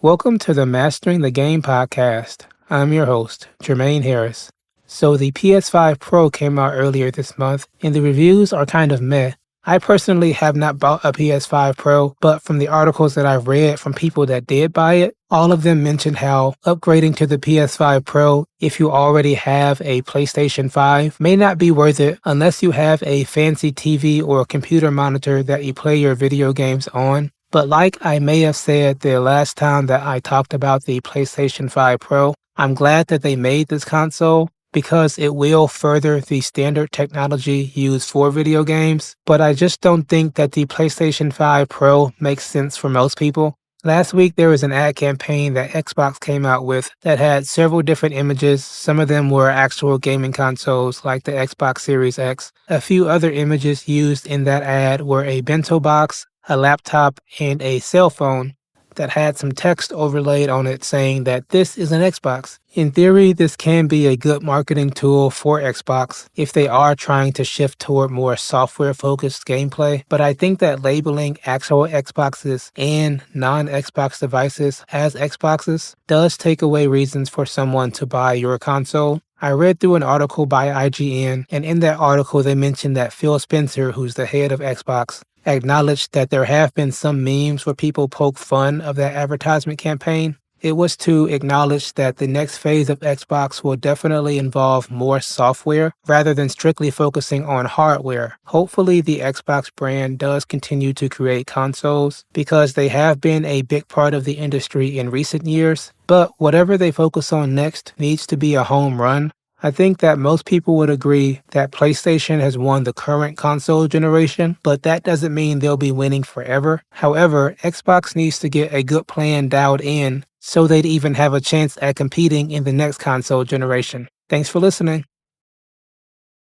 Welcome to the Mastering the Game podcast. I'm your host, Jermaine Harris. So the PS5 Pro came out earlier this month, and the reviews are kind of meh. I personally have not bought a PS5 Pro, but from the articles that I've read from people that did buy it, all of them mentioned how upgrading to the PS5 Pro, if you already have a PlayStation 5, may not be worth it unless you have a fancy TV or a computer monitor that you play your video games on. But like I may have said the last time that I talked about the PlayStation 5 Pro, I'm glad that they made this console because it will further the standard technology used for video games, but I just don't think that the PlayStation 5 Pro makes sense for most people. Last week there was an ad campaign that Xbox came out with that had several different images. Some of them were actual gaming consoles like the Xbox Series X. A few other images used in that ad were a bento box, a laptop, and a cell phone that had some text overlaid on it saying that this is an Xbox. In theory, this can be a good marketing tool for Xbox if they are trying to shift toward more software-focused gameplay, but I think that labeling actual Xboxes and non-Xbox devices as Xboxes does take away reasons for someone to buy your console. I read through an article by IGN, and in that article they mentioned that Phil Spencer, who's the head of Xbox, acknowledged that there have been some memes where people poke fun of that advertisement campaign. It was to acknowledge that the next phase of Xbox will definitely involve more software rather than strictly focusing on hardware. Hopefully the Xbox brand does continue to create consoles because they have been a big part of the industry in recent years, but whatever they focus on next needs to be a home run. I think that most people would agree that PlayStation has won the current console generation, but that doesn't mean they'll be winning forever. However, Xbox needs to get a good plan dialed in so they'd even have a chance at competing in the next console generation. Thanks for listening.